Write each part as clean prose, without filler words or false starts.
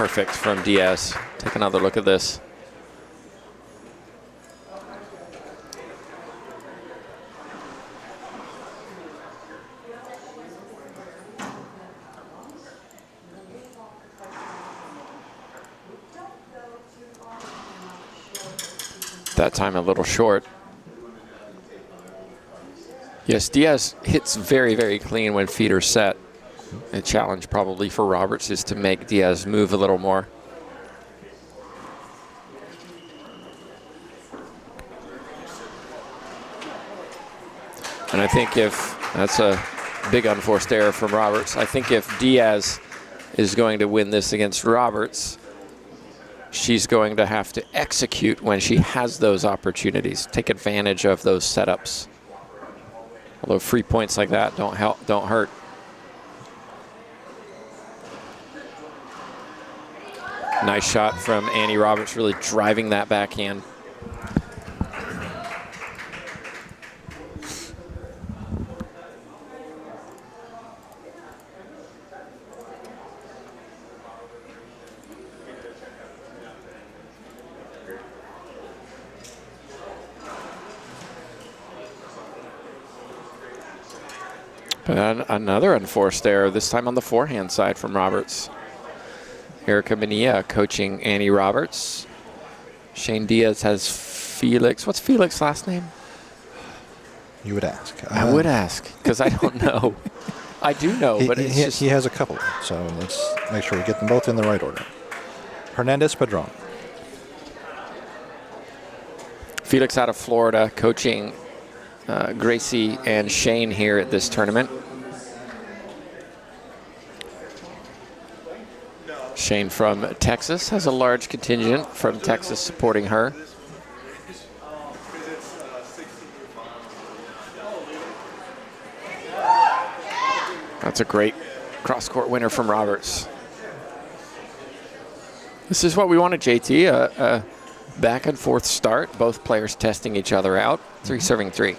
perfect from Diaz. Take another look at this. That time a little short. Yes, Diaz hits very, very clean when feet are set. A challenge probably for Roberts is to make Diaz move a little more. And I think if, that's a big unforced error from Roberts, I think if Diaz is going to win this against Roberts, she's going to have to execute when she has those opportunities, take advantage of those setups. Although free points like that don't hurt. Nice shot from Annie Roberts, really driving that backhand. But another unforced error, this time on the forehand side from Roberts. Erica Mania coaching Annie Roberts. Shane Diaz has Felix. What's Felix's last name? You would ask. I would ask, because I don't know. I do know, but it's just... He has a couple, so let's make sure we get them both in the right order. Hernandez Padron. Felix out of Florida coaching Gracie and Shane here at this tournament. Shane from Texas has a large contingent from Texas supporting her. That's a great cross-court winner from Roberts. This is what we wanted, JT, a back and forth start, both players testing each other out. 3 serving 3.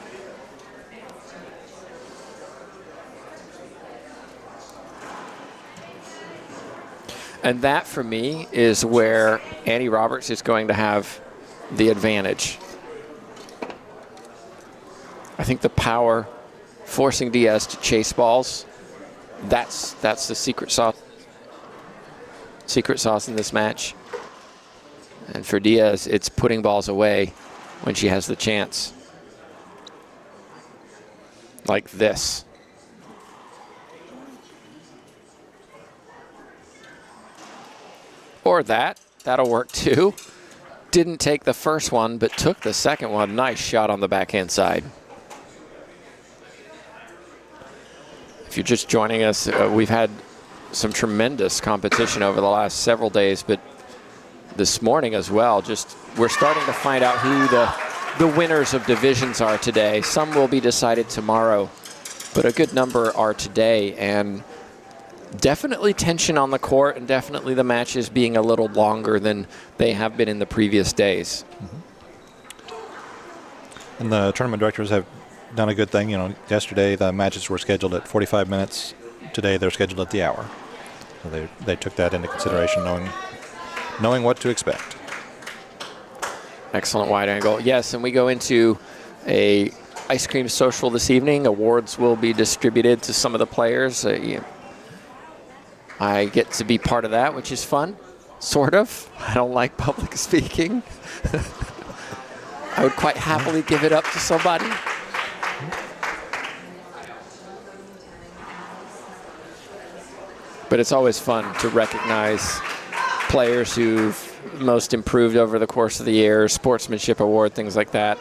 And that, for me, is where Annie Roberts is going to have the advantage. I think the power, forcing Diaz to chase balls, that's the secret sauce in this match. And for Diaz, it's putting balls away when she has the chance. Like this. Or that'll work too. Didn't take the first one, but took the second one. Nice shot on the backhand side. If you're just joining us, we've had some tremendous competition over the last several days, but this morning as well, just we're starting to find out who the winners of divisions are today. Some will be decided tomorrow, but a good number are today, and definitely tension on the court, and definitely the matches being a little longer than they have been in the previous days. And the tournament directors have done a good thing. You know, yesterday the matches were scheduled at 45 minutes. Today they're scheduled at the hour. So they took that into consideration, knowing what to expect. Excellent wide angle. Yes, and we go into a ice cream social this evening. Awards will be distributed to some of the players. I get to be part of that, which is fun, sort of. I don't like public speaking. I would quite happily give it up to somebody. But it's always fun to recognize players who've most improved over the course of the year, sportsmanship award, things like that.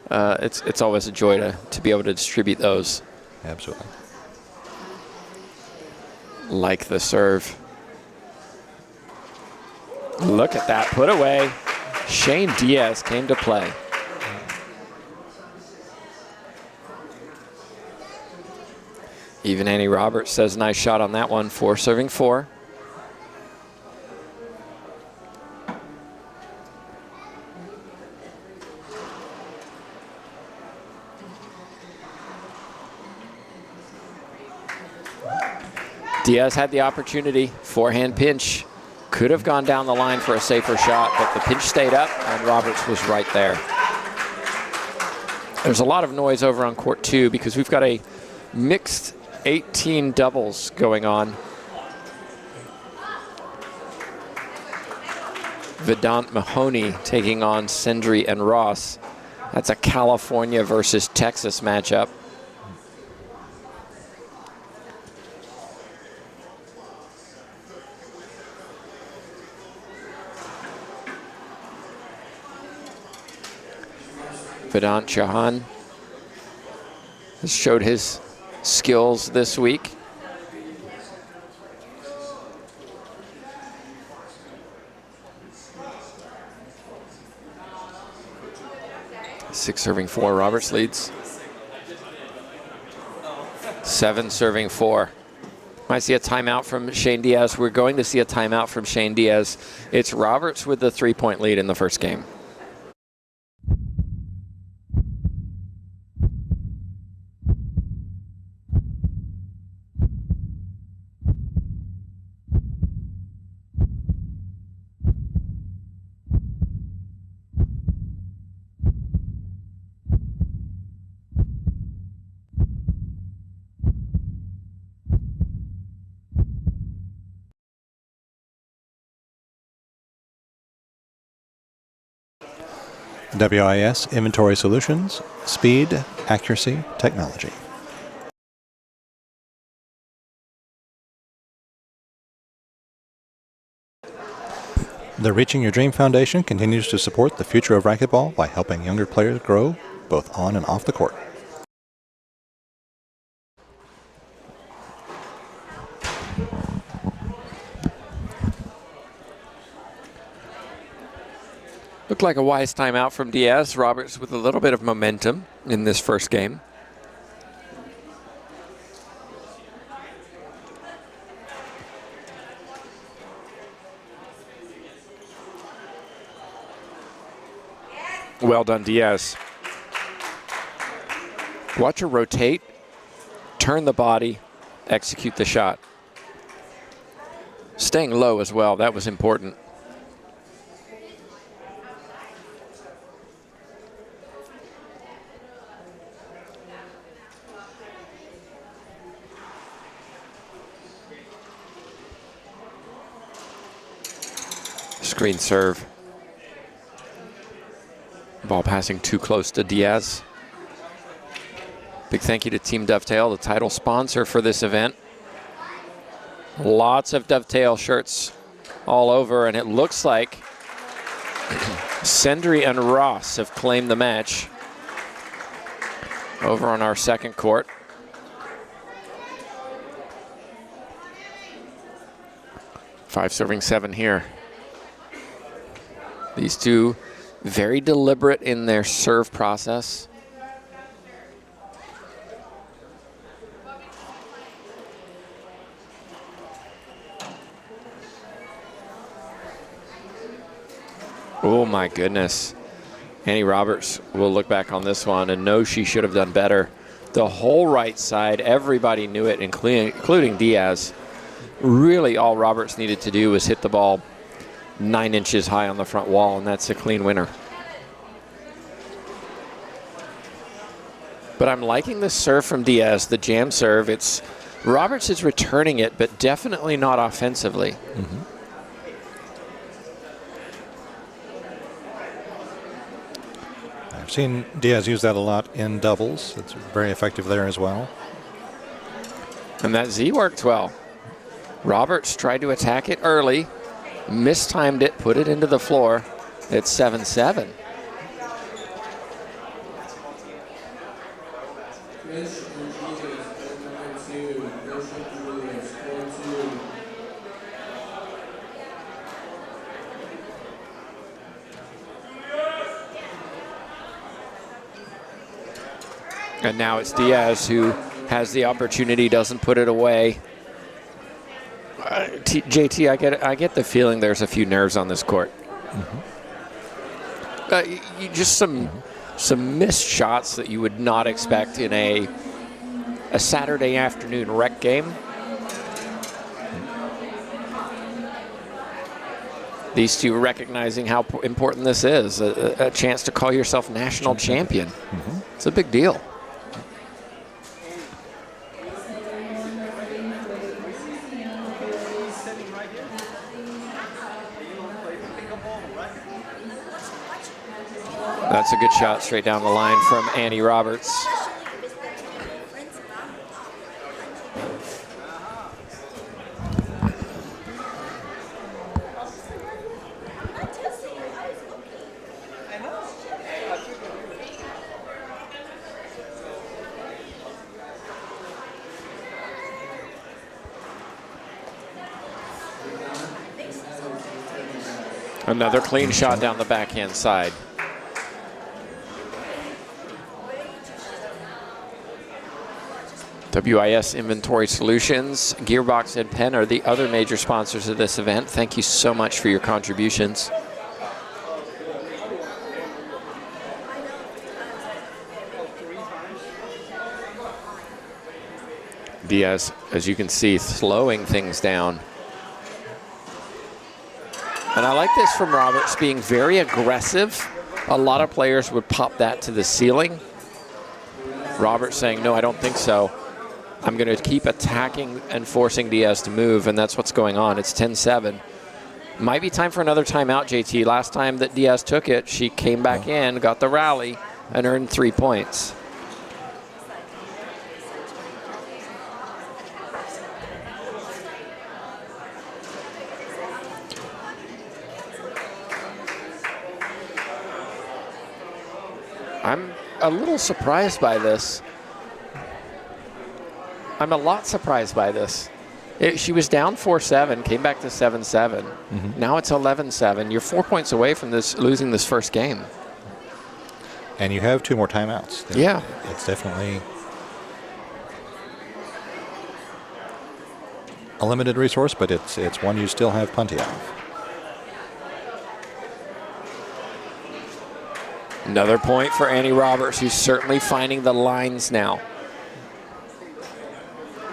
It's always a joy to be able to distribute those. Absolutely. Like the serve. Look at that put away. Shane Diaz came to play. Even Annie Roberts says nice shot on that one. 4 serving 4. Diaz had the opportunity. Forehand pinch. Could have gone down the line for a safer shot, but the pinch stayed up, and Roberts was right there. There's a lot of noise over on court 2 because we've got a mixed 18 doubles going on. Vedant Mahoney taking on Sendri and Ross. That's a California versus Texas matchup. Vedant Chauhan has showed his skills this week. Six serving 4, Roberts leads. 7 serving 4. Might see a timeout from Shane Diaz. We're going to see a timeout from Shane Diaz. It's Roberts with the 3-point lead in the first game. WIS Inventory Solutions, speed, accuracy, technology. The Reaching Your Dream Foundation continues to support the future of racquetball by helping younger players grow both on and off the court. Looked like a wise timeout from Diaz. Roberts with a little bit of momentum in this first game. Well done, Diaz. Watch her rotate, turn the body, execute the shot. Staying low as well, that was important. Screen serve. Ball passing too close to Diaz. Big thank you to Team Dovetail, the title sponsor for this event. Lots of Dovetail shirts all over, and it looks like Sendri and Ross have claimed the match over on our second court. Five serving 7 here. These two very deliberate in their serve process. Oh my goodness. Annie Roberts will look back on this one and know she should have done better. The whole right side, everybody knew it, including Diaz. Really all Roberts needed to do was hit the ball 9 inches high on the front wall, and that's a clean winner. But I'm liking the serve from Diaz, the jam serve. It's Roberts is returning it, but definitely not offensively. Mm-hmm. I've seen Diaz use that a lot in doubles. It's very effective there as well. And that Z worked well. Roberts tried to attack it early, mistimed it, put it into the floor. It's 7-7. And now it's Diaz who has the opportunity, doesn't put it away. JT, I get the feeling there's a few nerves on this court. Mm-hmm. Just some missed shots that you would not expect in a Saturday afternoon rec game. These two recognizing how important this is, a chance to call yourself national champion. Mm-hmm. It's a big deal. That's a good shot straight down the line from Annie Roberts. Another clean shot down the backhand side. WIS Inventory Solutions, Gearbox, and Penn are the other major sponsors of this event. Thank you so much for your contributions. Diaz, as you can see, slowing things down. And I like this from Roberts, being very aggressive. A lot of players would pop that to the ceiling. Roberts saying, no, I don't think so. I'm going to keep attacking and forcing Diaz to move, and that's what's going on. It's 10-7. Might be time for another timeout, JT. Last time that Diaz took it, she came back in, got the rally, and earned 3 points. I'm a little surprised by this. I'm a lot surprised by this. She was down 4-7, came back to 7-7. Mm-hmm. Now it's 11-7. You're 4 points away from losing this first game. And you have 2 more timeouts. Yeah. It's definitely a limited resource, but it's one you still have plenty of. Another point for Annie Roberts, who's certainly finding the lines now.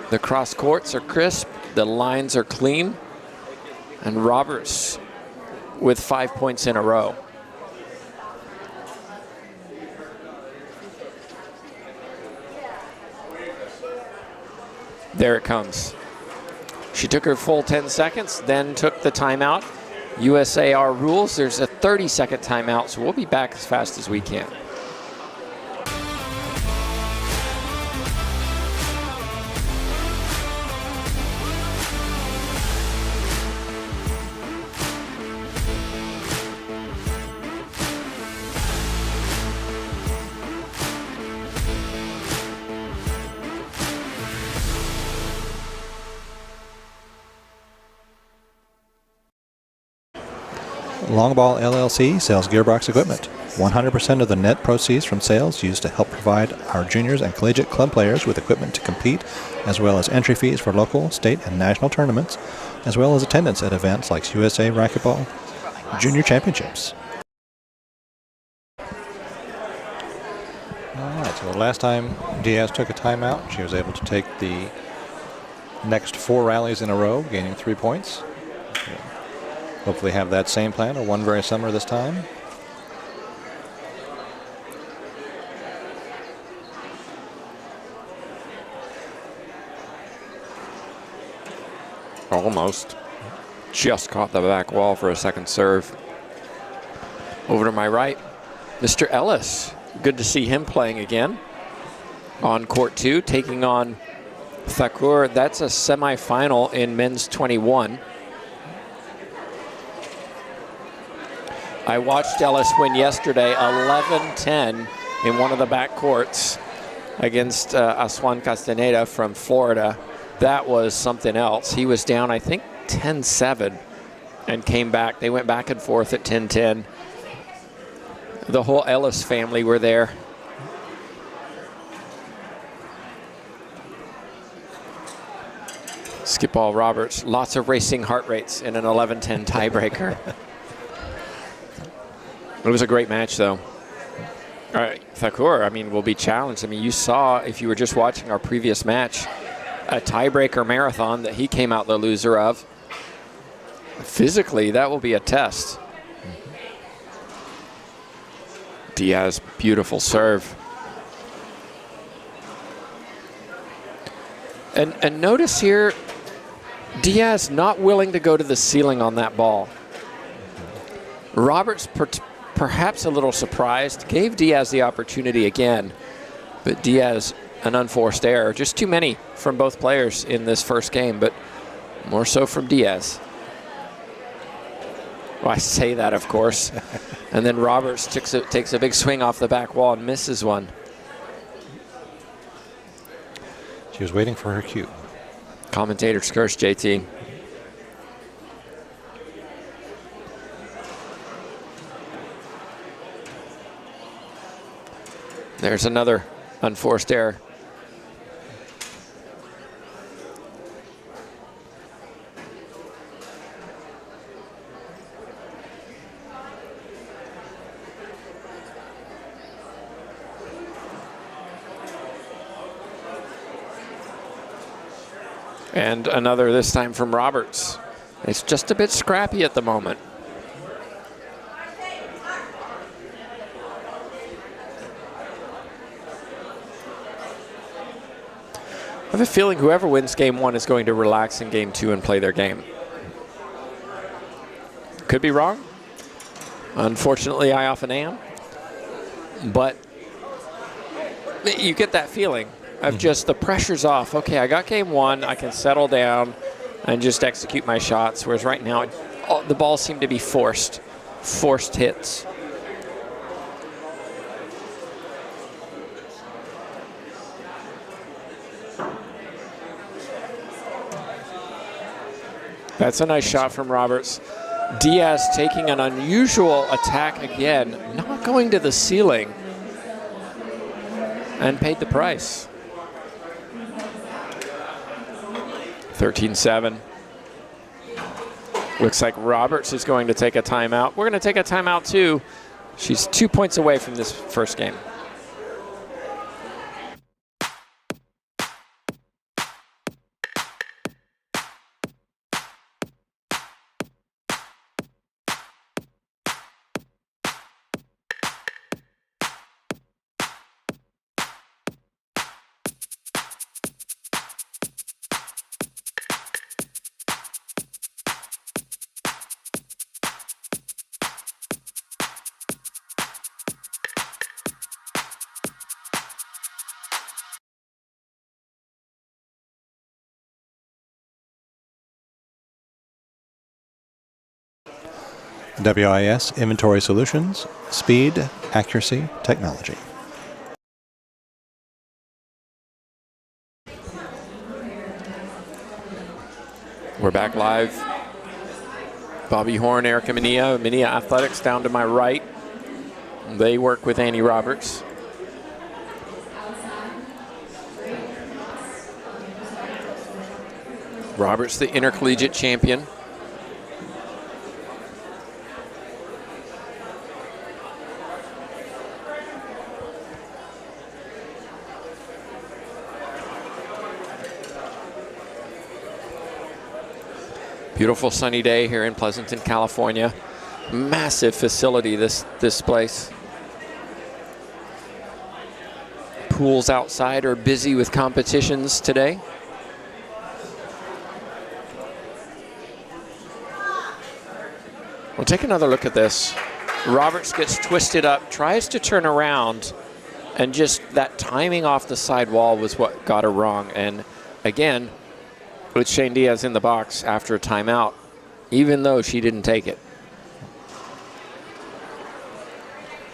The cross courts are crisp, the lines are clean, and Roberts with 5 points in a row. There it comes. She took her full 10 seconds, then took the timeout. USAR rules, there's a 30-second timeout, so we'll be back as fast as we can. Longball LLC sells gearbox equipment. 100% of the net proceeds from sales used to help provide our juniors and collegiate club players with equipment to compete, as well as entry fees for local, state, and national tournaments, as well as attendance at events like USA Racquetball Junior Championships. All right, so the last time Diaz took a timeout, she was able to take the next 4 rallies in a row, gaining 3 points. Hopefully have that same plan, or one very similar this time. Almost. Just caught the back wall for a second serve. Over to my right, Mr. Ellis. Good to see him playing again. On court 2, taking on Thakur. That's a semifinal in men's 21. I watched Ellis win yesterday 11-10 in one of the back courts against Aswan Castaneda from Florida. That was something else. He was down, I think, 10-7 and came back. They went back and forth at 10-10. The whole Ellis family were there. Skipball Roberts, lots of racing heart rates in an 11-10 tiebreaker. It was a great match, though. All right, Thakur, I mean, will be challenged. I mean, you saw, if you were just watching our previous match, a tiebreaker marathon that he came out the loser of. Physically, that will be a test. Diaz, beautiful serve. And notice here, Diaz not willing to go to the ceiling on that ball. Roberts perhaps a little surprised, gave Diaz the opportunity again, but Diaz, an unforced error. Just too many from both players in this first game, but more so from Diaz. Well, I say that, of course. And then Roberts takes a big swing off the back wall and misses one. She was waiting for her cue. Commentator's curse, JT. There's another unforced error. And another this time from Roberts. It's just a bit scrappy at the moment. I have a feeling whoever wins game one is going to relax in game two and play their game. Could be wrong. Unfortunately, I often am. But you get that feeling of just the pressure's off. Okay, I got game one. I can settle down and just execute my shots. Whereas right now, the balls seem to be forced hits. That's a nice shot from Roberts. Diaz taking an unusual attack again, not going to the ceiling, and paid the price. 13-7. Looks like Roberts is going to take a timeout. We're going to take a timeout too. She's 2 points away from this first game. WIS Inventory Solutions, Speed, Accuracy, Technology. We're back live. Bobby Horn, Erica Mania. Mania Athletics down to my right. They work with Annie Roberts. Roberts, the intercollegiate champion. Beautiful sunny day here in Pleasanton, California. Massive facility, this place. Pools outside are busy with competitions today. We'll take another look at this. Roberts gets twisted up, tries to turn around, and just that timing off the side wall was what got her wrong. And again, with Shane Diaz in the box after a timeout, even though she didn't take it.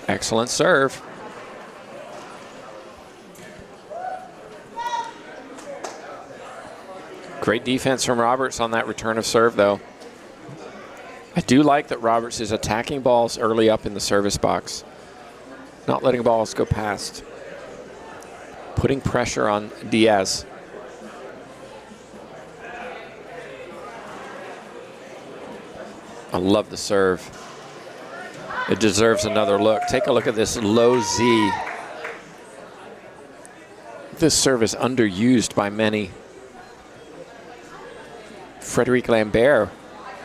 Excellent serve. Great defense from Roberts on that return of serve, though. I do like that Roberts is attacking balls early up in the service box, not letting balls go past, putting pressure on Diaz. I love the serve. It deserves another look. Take a look at this low Z. This serve is underused by many. Frederic Lambert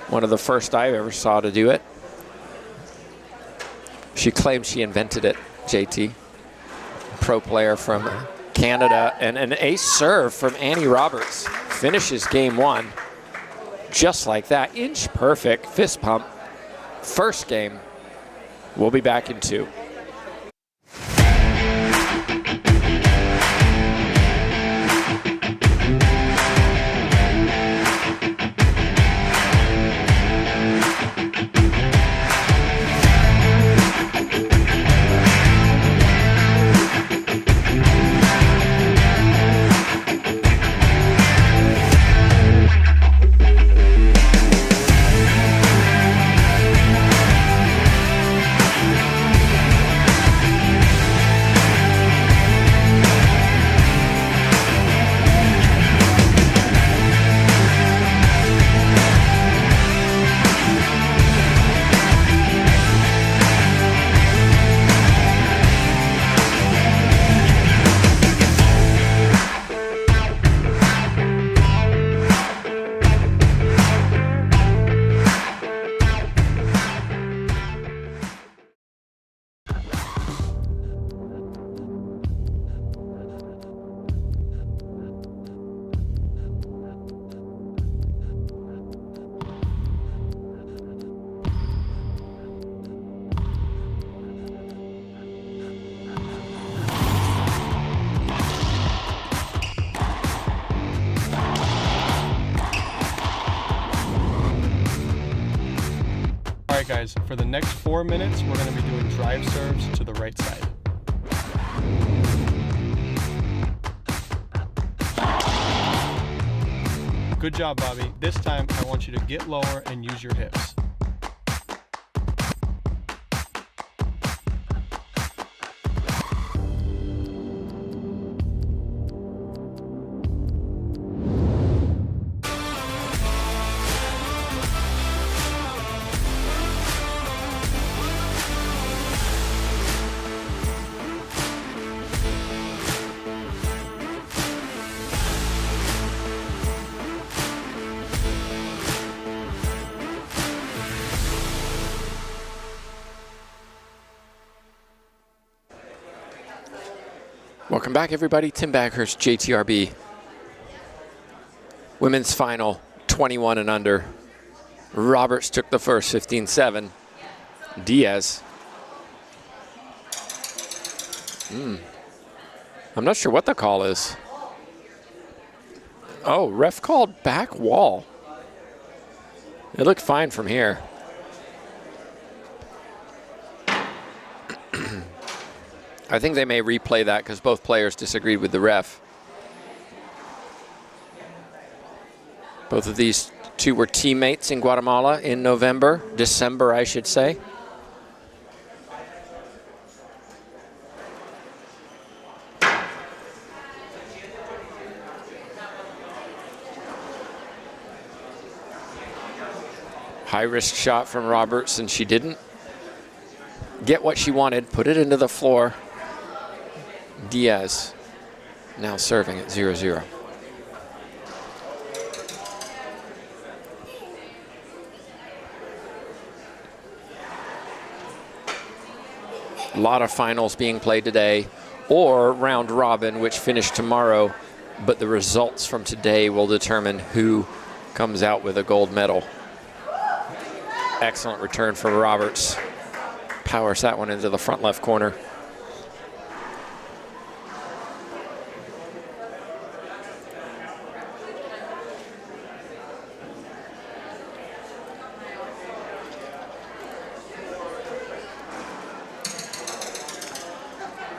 One of the first I ever saw to do it. She claims she invented it, JT. Pro player from Canada, and an ace serve from Annie Roberts. Finishes game 1 just like that. Inch perfect fist pump. First game. We'll be back in 2. All right, guys, for the next 4 minutes, we're going to be doing drive serves to the right side. Good job, Bobby. This time, I want you to get lower and use your hips. Welcome back, everybody. Tim Baghurst, JTRB. Women's final, 21 and under. Roberts took the first, 15-7. Diaz. I'm not sure what the call is. Oh, ref called back wall. It looked fine from here. I think they may replay that because both players disagreed with the ref. Both of these two were teammates in Guatemala in December, I should say. High risk shot from Roberts, and she didn't get what she wanted, put it into the floor. Diaz now serving at 0-0. A lot of finals being played today, or round robin, which finish tomorrow, but the results from today will determine who comes out with a gold medal. Excellent return for Roberts. Powers that one into the front left corner.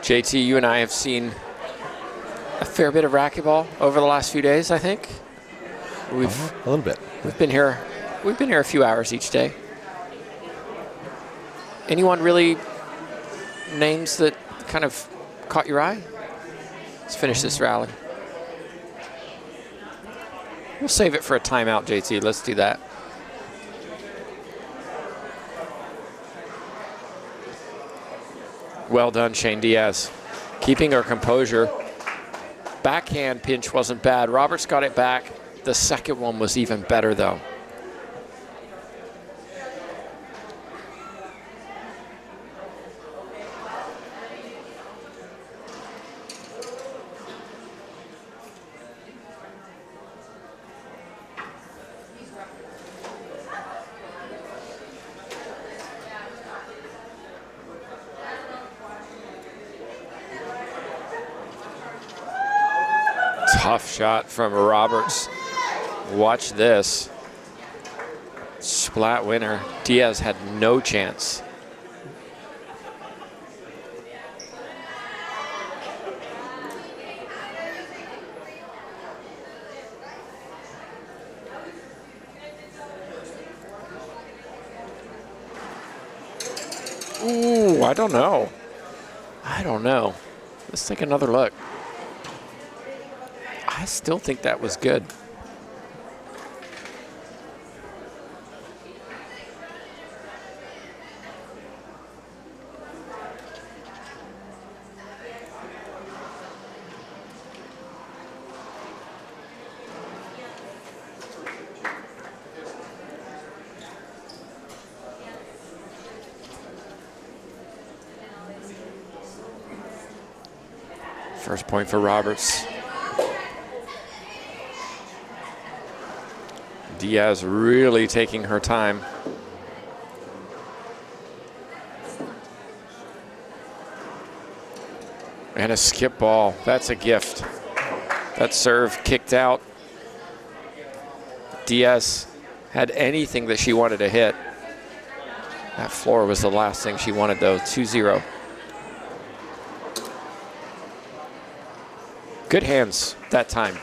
JT, you and I have seen a fair bit of racquetball over the last few days, I think. A little bit. We've been here a few hours each day. Anyone really names that kind of caught your eye? Let's finish this rally. We'll save it for a timeout, JT. Let's do that. Well done, Shane Diaz. Keeping her composure. Backhand pinch wasn't bad. Roberts got it back. The second one was even better, though. Tough shot from Roberts. Watch this. Splat winner. Diaz had no chance. Ooh, I don't know. I don't know. Let's take another look. I still think that was good. First point for Roberts. Diaz really taking her time. And a skip ball. That's a gift. That serve kicked out. Diaz had anything that she wanted to hit. That floor was the last thing she wanted, though. 2-0. Good hands that time.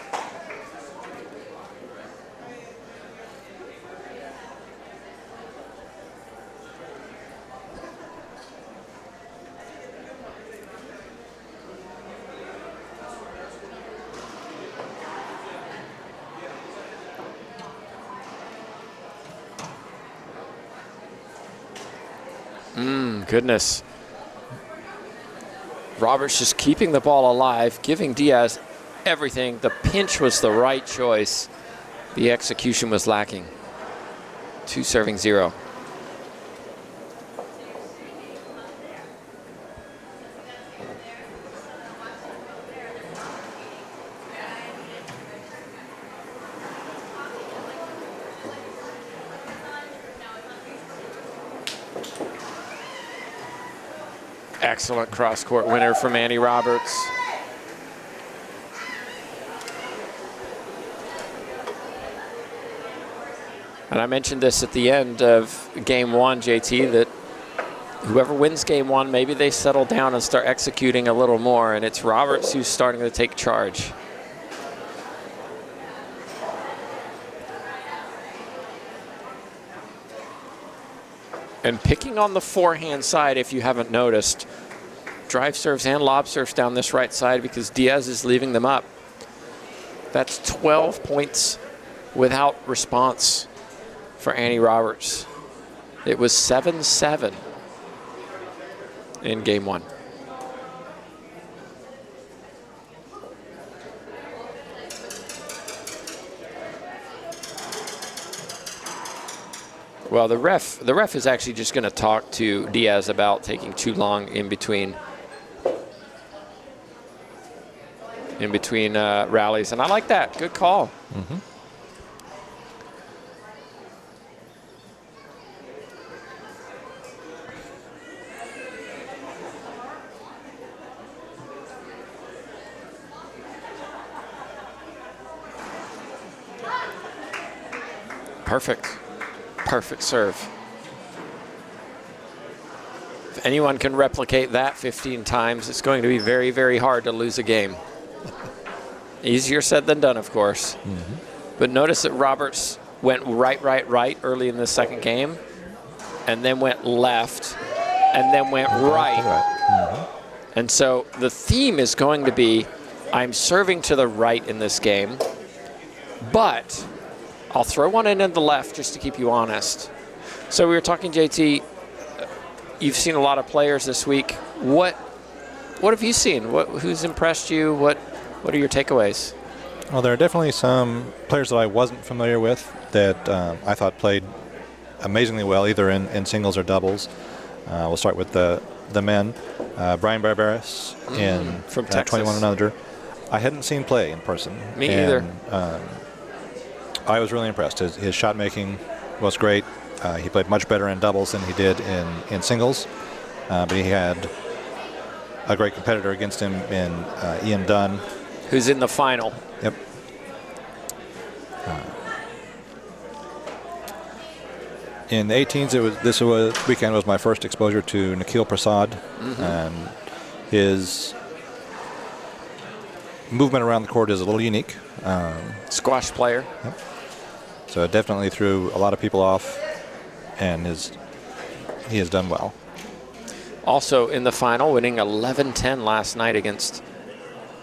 Goodness. Roberts just keeping the ball alive, giving Diaz everything. The pinch was the right choice. The execution was lacking. 2-0. Excellent cross-court winner from Annie Roberts. And I mentioned this at the end of game one, JT, that whoever wins game one, maybe they settle down and start executing a little more, and it's Roberts who's starting to take charge. And picking on the forehand side, if you haven't noticed, drive serves and lob serves down this right side because Diaz is leaving them up. That's 12 points without response for Annie Roberts. It was 7-7 in game one. Well, the ref is actually just going to talk to Diaz about taking too long in between rallies, and I like that. Good call. Mm-hmm. Perfect serve. If anyone can replicate that 15 times, it's going to be very, very hard to lose a game. Easier said than done, of course. Mm-hmm. But notice that Roberts went right early in the second game, and then went left, and then went right. Mm-hmm. And so the theme is going to be, I'm serving to the right in this game, but I'll throw one in the left just to keep you honest. So we were talking, JT, you've seen a lot of players this week. What have you seen? Who's impressed you? What are your takeaways? Well, there are definitely some players that I wasn't familiar with that I thought played amazingly well, either in singles or doubles. We'll start with the men. Brian Barberis from Texas. 21 and under. I hadn't seen play in person. Me either. I was really impressed. His shot making was great. He played much better in doubles than he did in singles, but he had a great competitor against him in Ian Dunn, who's in the final. Yep. In the 18s, this weekend was my first exposure to Nikhil Prasad, and his movement around the court is a little unique. Squash player. Yep. So it definitely threw a lot of people off, and he has done well. Also in the final, winning 11-10 last night against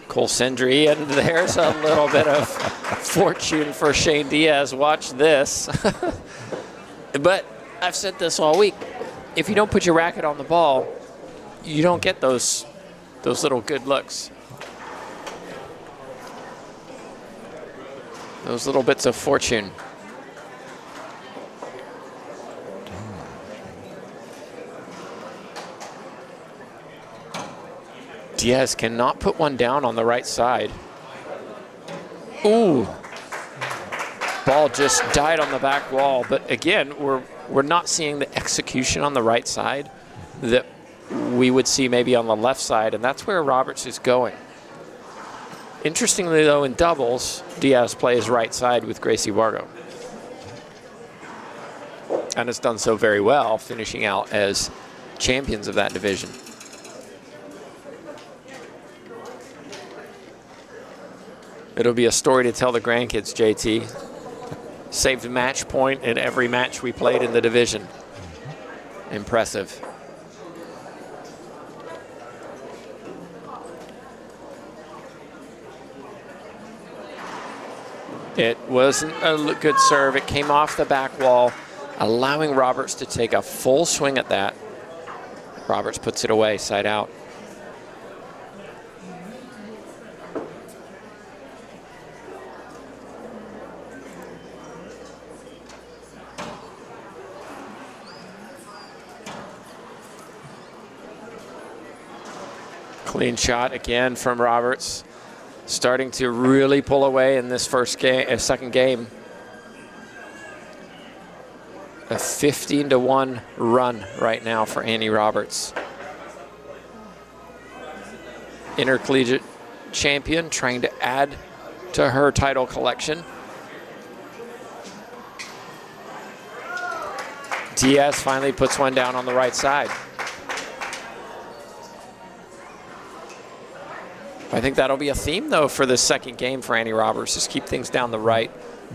Cole Sendry, and there's a little bit of fortune for Shane Diaz. Watch this. But I've said this all week. If you don't put your racket on the ball, you don't get those little good looks. Those little bits of fortune. Diaz cannot put one down on the right side. Ooh. Ball just died on the back wall, but again, we're not seeing the execution on the right side that we would see maybe on the left side, and that's where Roberts is going. Interestingly, though, in doubles, Diaz plays right side with Gracie Vargo, and has done so very well, finishing out as champions of that division. It'll be a story to tell the grandkids, JT. Saved a match point in every match we played in the division. Impressive. It wasn't a good serve. It came off the back wall, allowing Roberts to take a full swing at that. Roberts puts it away, side out. Clean shot again from Roberts. Starting to really pull away in this second game. A 15-1 run right now for Annie Roberts. Intercollegiate champion, trying to add to her title collection. Diaz finally puts one down on the right side. I think that'll be a theme, though, for this second game for Annie Roberts. Just keep things down the right,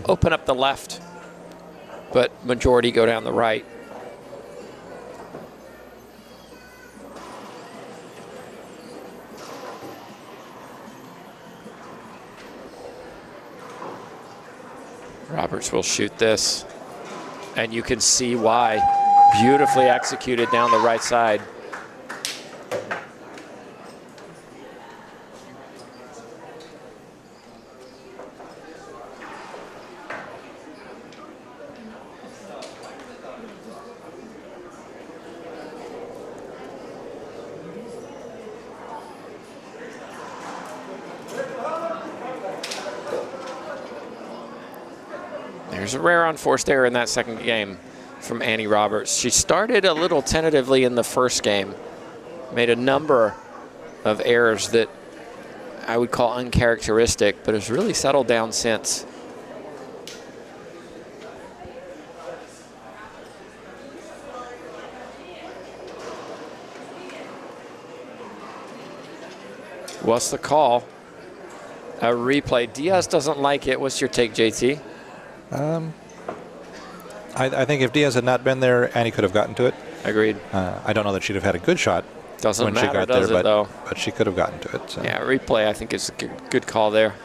open up the left, but majority go down the right. Roberts will shoot this, and you can see why. Beautifully executed down the right side. There's a rare unforced error in that second game from Annie Roberts. She started a little tentatively in the first game, made a number of errors that I would call uncharacteristic, but has really settled down since. What's the call? A replay. Diaz doesn't like it. What's your take, JT? I think if Diaz had not been there, Annie could have gotten to it. Agreed. I don't know that she'd have had a good shot Doesn't when matter, she got does there, it, though? but she could have gotten to it. So. Yeah, replay I think is a good call there.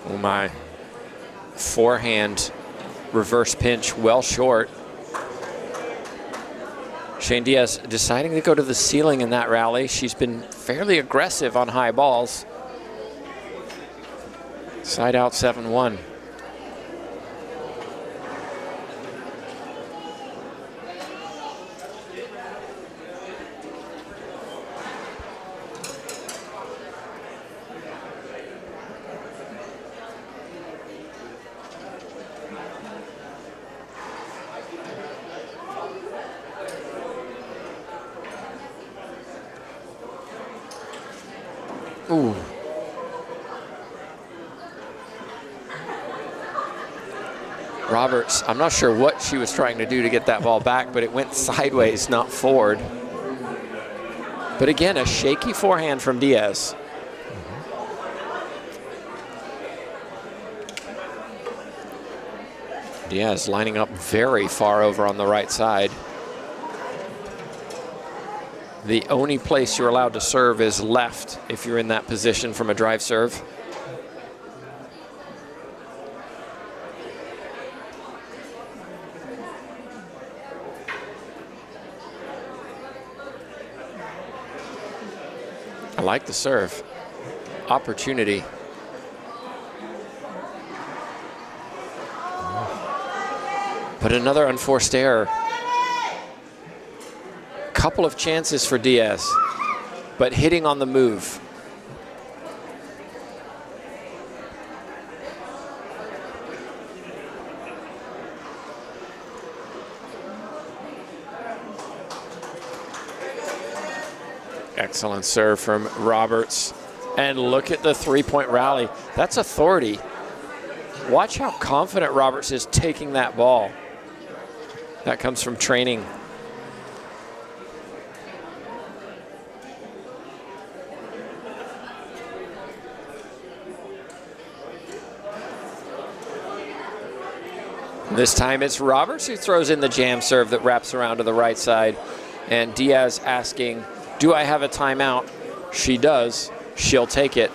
Oh my. Forehand reverse pinch well short. Shane Diaz deciding to go to the ceiling in that rally. She's been fairly aggressive on high balls. Side out 7-1. Ooh. Roberts, I'm not sure what she was trying to do to get that ball back, but it went sideways, not forward. But again, a shaky forehand from Diaz. Diaz lining up very far over on the right side. The only place you're allowed to serve is left if you're in that position from a drive serve. I like the serve. Opportunity. But another unforced error. Couple of chances for Diaz, but hitting on the move. Excellent serve from Roberts. And look at the three-point rally. That's authority. Watch how confident Roberts is taking that ball. That comes from training. This time it's Roberts who throws in the jam serve that wraps around to the right side. And Diaz asking, do I have a timeout? She does. She'll take it.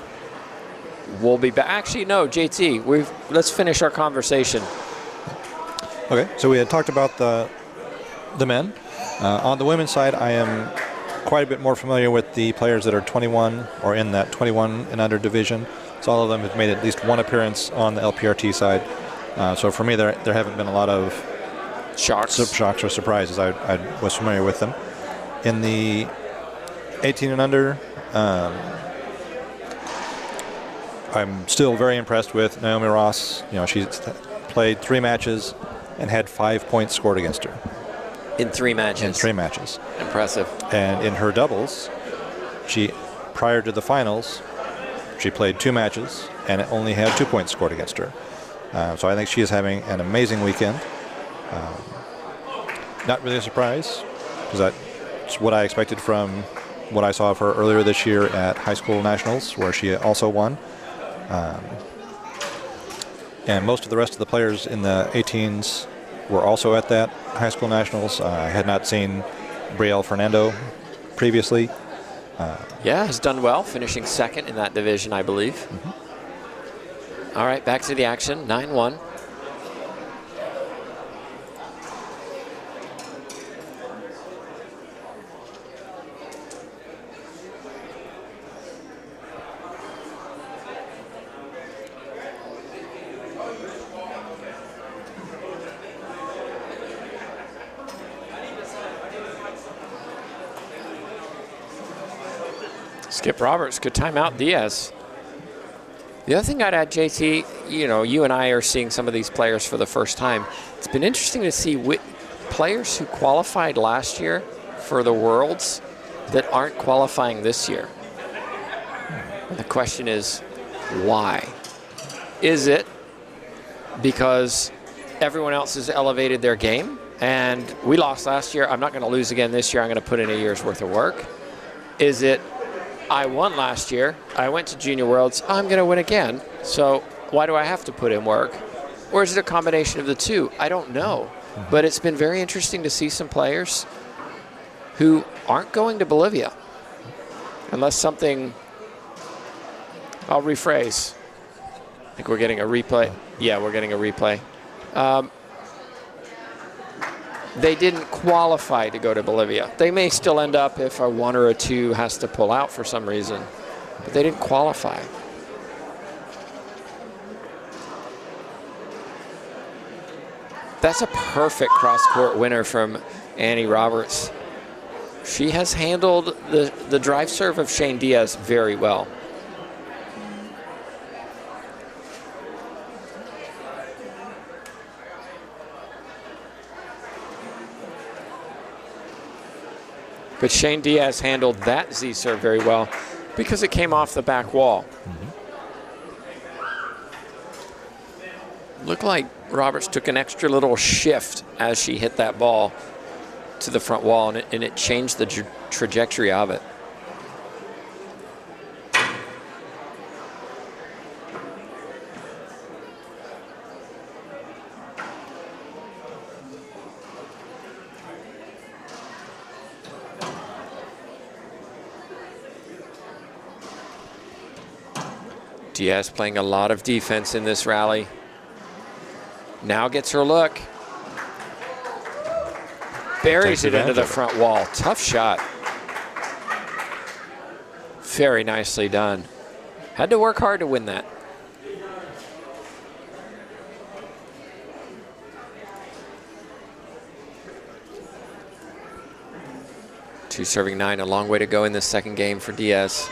We'll be back. Actually, no, JT, let's finish our conversation. Okay, so we had talked about the men. On the women's side, I am quite a bit more familiar with the players that are 21 or in that 21 and under division. So all of them have made at least one appearance on the LPRT side. So for me, there haven't been a lot of shocks or surprises. I was familiar with them. In the 18 and under, I'm still very impressed with Naomi Ross. You know, she's played 3 matches and had 5 points scored against her. In 3 matches? In 3 matches. Impressive. And in her doubles, prior to the finals, she played 2 matches and only had 2 points scored against her. So I think she is having an amazing weekend. Not really a surprise, because that's what I expected from what I saw of her earlier this year at high school nationals, where she also won. And most of the rest of the players in the 18s were also at that high school nationals. I had not seen Brielle Fernando previously. Yeah, has done well, finishing second in that division, I believe. Mm-hmm. All right, back to the action, 9-1. Skip Roberts could time out Diaz. The other thing I'd add, JT, you know, you and I are seeing some of these players for the first time. It's been interesting to see players who qualified last year for the Worlds that aren't qualifying this year. And the question is, why? Is it because everyone else has elevated their game and we lost last year, I'm not going to lose again this year, I'm going to put in a year's worth of work? Is it, I won last year, I went to Junior Worlds, I'm going to win again, so why do I have to put in work? Or is it a combination of the two? I don't know. But it's been very interesting to see some players who aren't going to Bolivia. Unless something, I'll rephrase. I think we're getting a replay. Yeah, we're getting a replay. They didn't qualify to go to Bolivia. They may still end up if a 1 or a 2 has to pull out for some reason, but they didn't qualify. That's a perfect cross-court winner from Annie Roberts. She has handled the drive serve of Shane Diaz very well. But Shane Diaz handled that Z serve very well. Because it came off the back wall. Looked like Roberts took an extra little shift as she hit that ball to the front wall, and it changed the trajectory of it. Diaz playing a lot of defense in this rally. Now gets her look. Buries it into the front wall. Tough shot. Very nicely done. Had to work hard to win that. Two serving 9, a long way to go in this second game for Diaz.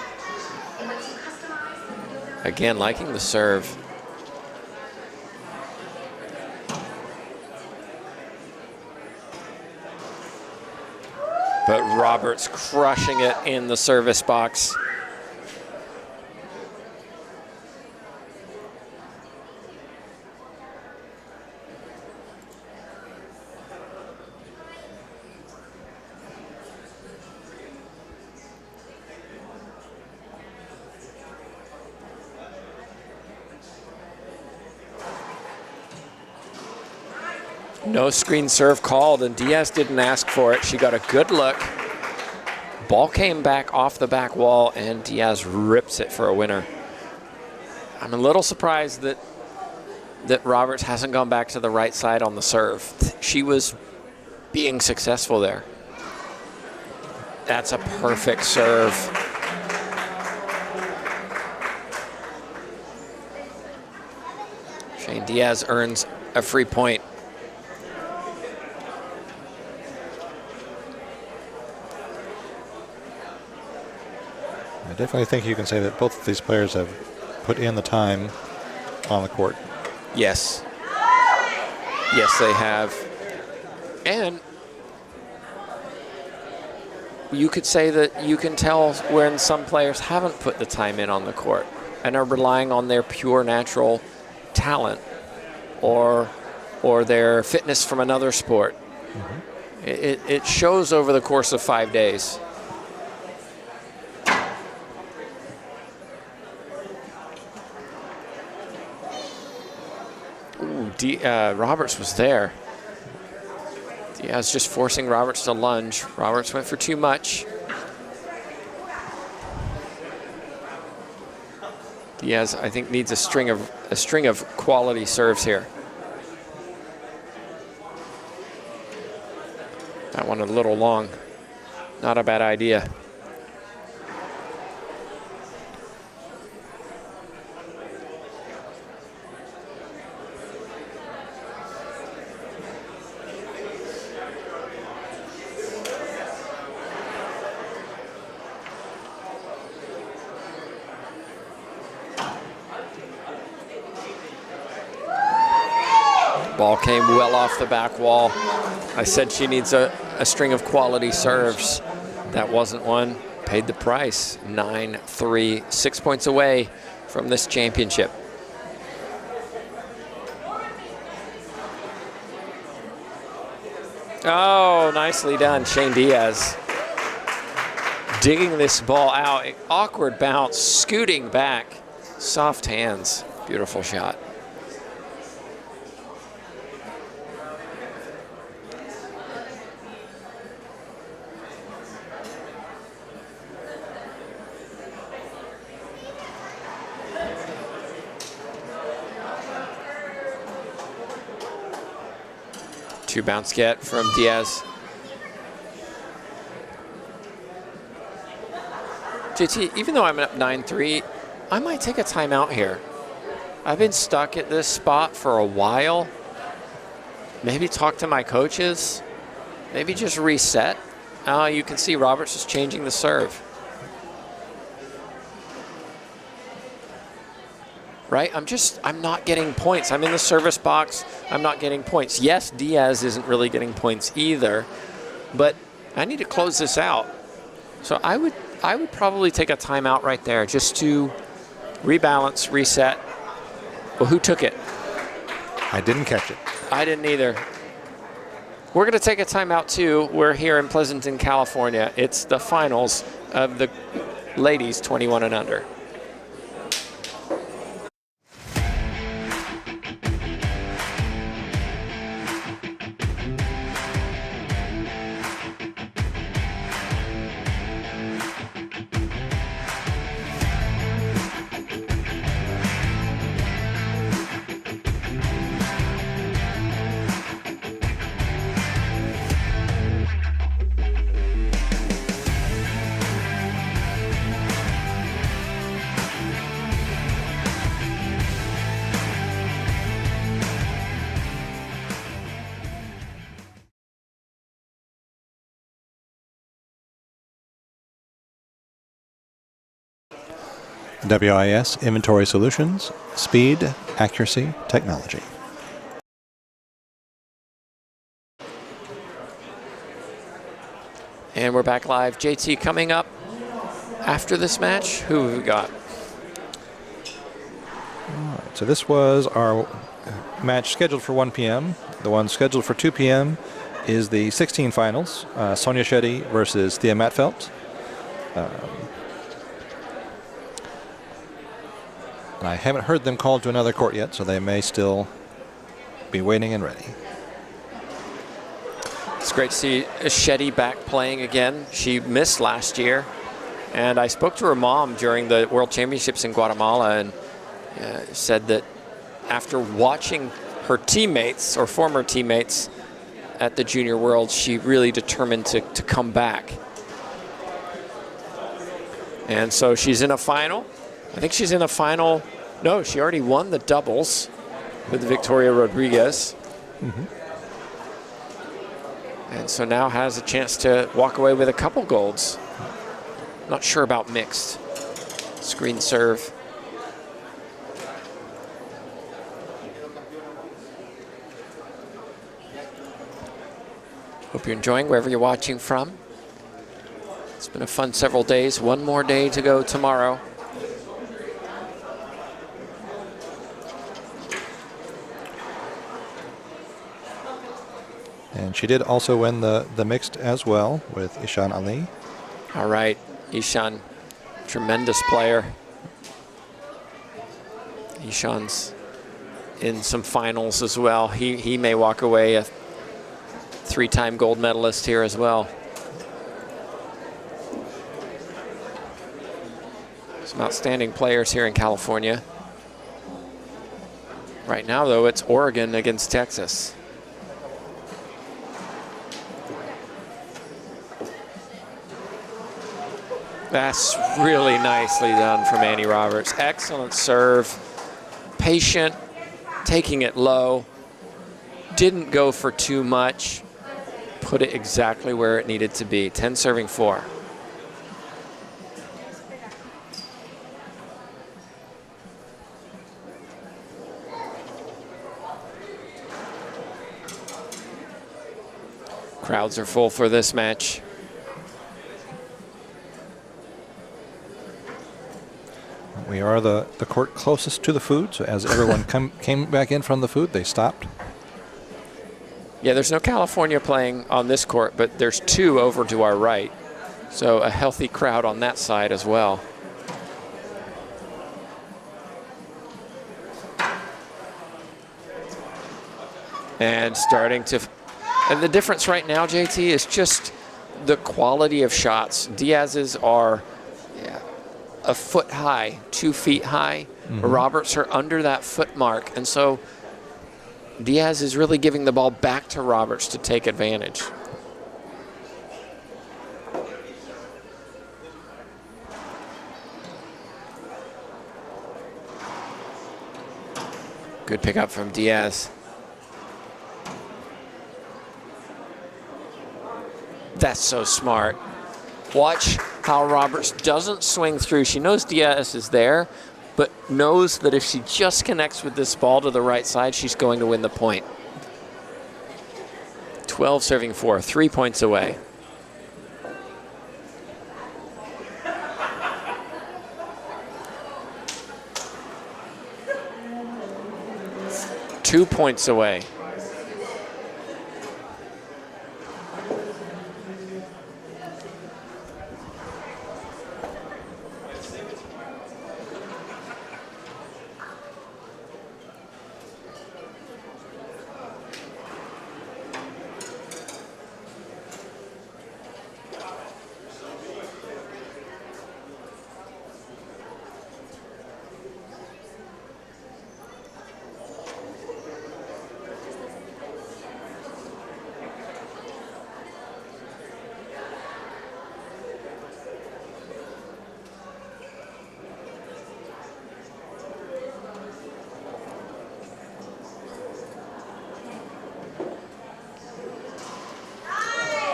Again, liking the serve. But Roberts crushing it in the service box. No screen serve called, and Diaz didn't ask for it. She got a good look. Ball came back off the back wall, and Diaz rips it for a winner. I'm a little surprised that Roberts hasn't gone back to the right side on the serve. She was being successful there. That's a perfect serve. Shane Diaz earns a free point. I definitely think you can say that both of these players have put in the time on the court. Yes. Yes, they have. And you could say that you can tell when some players haven't put the time in on the court and are relying on their pure natural talent or their fitness from another sport. Mm-hmm. It shows over the course of 5 days. Roberts was there. Diaz just forcing Roberts to lunge. Roberts went for too much. Diaz, I think, needs a string of quality serves here. That one a little long. Not a bad idea. Ball came well off the back wall. I said she needs a string of quality serves. That wasn't one. Paid the price. 9-3, 6 points away from this championship. Oh, nicely done, Shane Diaz. Digging this ball out. Awkward bounce, scooting back. Soft hands. Beautiful shot. Two bounce get from Diaz. JT, even though I'm up 9-3, I might take a timeout here. I've been stuck at this spot for a while. Maybe talk to my coaches. Maybe just reset. You can see Roberts is changing the serve. Right? I'm not getting points. I'm in the service box. I'm not getting points. Yes, Diaz isn't really getting points either, but I need to close this out. So I I would probably take a timeout right there just to rebalance, reset. Well, who took it? I didn't catch it. I didn't either. We're going to take a timeout too. We're here in Pleasanton, California. It's the finals of the ladies 21 and under. WIS Inventory Solutions, Speed, Accuracy, Technology. And we're back live. JT, coming up after this match, who have we got? All right, so this was our match scheduled for 1 p.m. The one scheduled for 2 p.m. is the 16 finals, Sonia Shetty versus Thea Matfelt. And I haven't heard them called to another court yet, so they may still be waiting and ready. It's great to see Shetty back playing again. She missed last year. And I spoke to her mom during the World Championships in Guatemala and said that after watching her teammates or former teammates at the Junior Worlds, she really determined to come back. And so she's in a final. I think she's in a final. No, she already won the doubles with Victoria Rodriguez. Mm-hmm. And so now has a chance to walk away with a couple golds. Not sure about mixed. Screen serve. Hope you're enjoying wherever you're watching from. It's been a fun several days. One more day to go tomorrow. And she did also win the mixed as well with Ishan Ali. All right, Ishan, tremendous player. Ishan's in some finals as well. He may walk away a three-time gold medalist here as well. Some outstanding players here in California. Right now, though, it's Oregon against Texas. That's really nicely done from Annie Roberts. Excellent serve. Patient, taking it low. Didn't go for too much. Put it exactly where it needed to be. 10 serving 4. Crowds are full for this match. We are the court closest to the food, so as everyone came back in from the food, they stopped. Yeah, there's no California playing on this court, but there's two over to our right. So a healthy crowd on that side as well. And starting to, and the difference right now, JT, is just the quality of shots. Diaz's are a foot high, 2 feet high. Mm-hmm. Roberts are under that foot mark. And so Diaz is really giving the ball back to Roberts to take advantage. Good pickup from Diaz. That's so smart. Watch how Roberts doesn't swing through. She knows Diaz is there, but knows that if she just connects with this ball to the right side, she's going to win the point. 12 serving 4, 3 points away. 2 points away.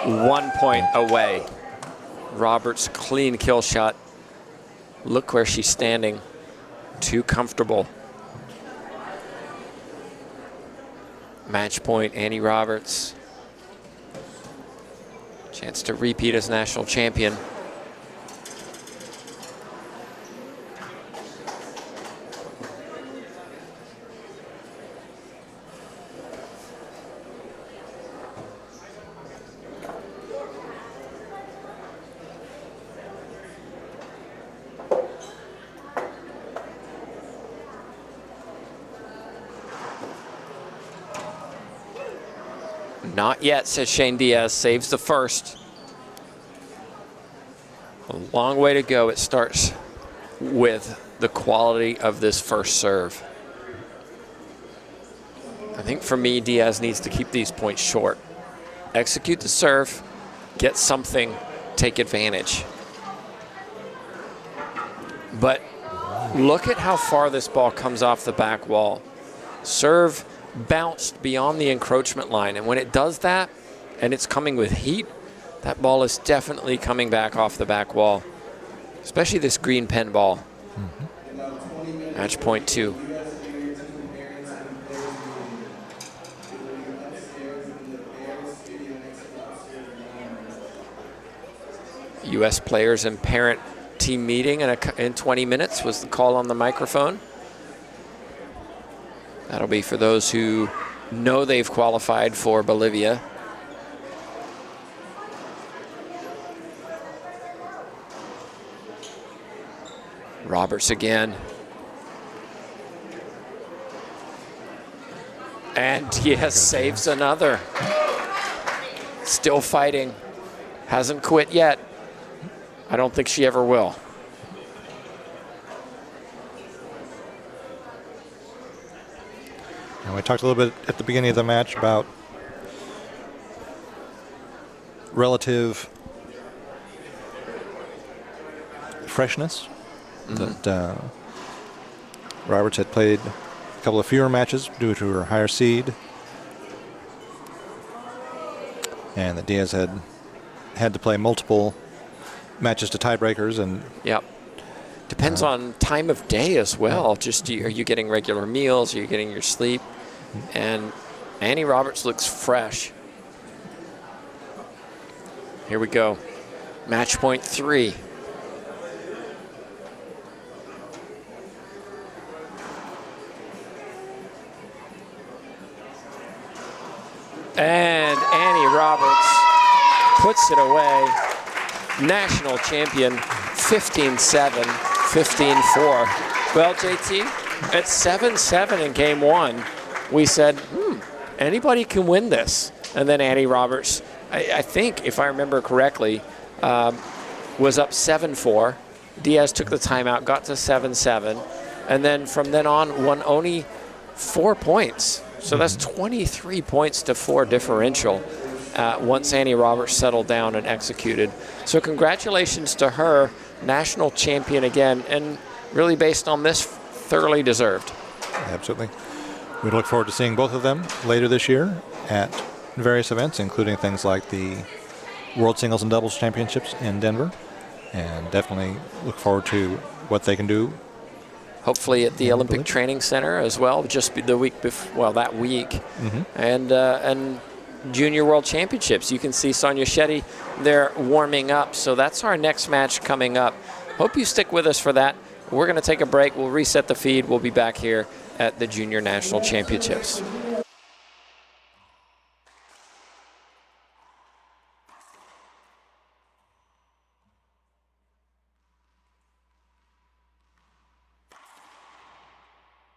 One point away. Roberts' clean kill shot. Look where she's standing. Too comfortable. Match point, Annie Roberts. Chance to repeat as national champion. Not yet, says Shane Diaz, saves the first. A long way to go. It starts with the quality of this first serve. I think for me, Diaz needs to keep these points short. Execute the serve, get something, take advantage. But look at how far this ball comes off the back wall. Serve bounced beyond the encroachment line, and when it does that and it's coming with heat, that ball is definitely coming back off the back wall, especially this green pen ball. Match point 2. U.S. players and parent team meeting in 20 minutes was the call on the microphone. That'll be for those who know they've qualified for Bolivia. Roberts again. And yes, saves another. Still fighting. Hasn't quit yet. I don't think she ever will. And we talked a little bit at the beginning of the match about relative freshness. That Roberts had played a couple of fewer matches due to her higher seed, and that Diaz had to play multiple matches to tiebreakers. And yep. Depends on time of day as well. Just are you getting regular meals? Are you getting your sleep? And Annie Roberts looks fresh. Here we go. Match point 3. And Annie Roberts puts it away. National champion, 15-7, 15-4. Well, JT, at 7-7 in game 1, we said, anybody can win this. And then Annie Roberts, I think, if I remember correctly, was up 7-4. Diaz took the timeout, got to 7-7. And then from then on, won only 4 points. So that's 23 points to 4 differential once Annie Roberts settled down and executed. So congratulations to her, national champion again, and really based on this, thoroughly deserved. Absolutely. We look forward to seeing both of them later this year at various events, including things like the World Singles and Doubles Championships in Denver, and definitely look forward to what they can do. Hopefully at the Olympic Training Center as well, just the week before, well, that week, and Junior World Championships. You can see Sonia Shetty there warming up, so that's our next match coming up. Hope you stick with us for that. We're going to take a break. We'll reset the feed. We'll be back here at the Junior National Championships.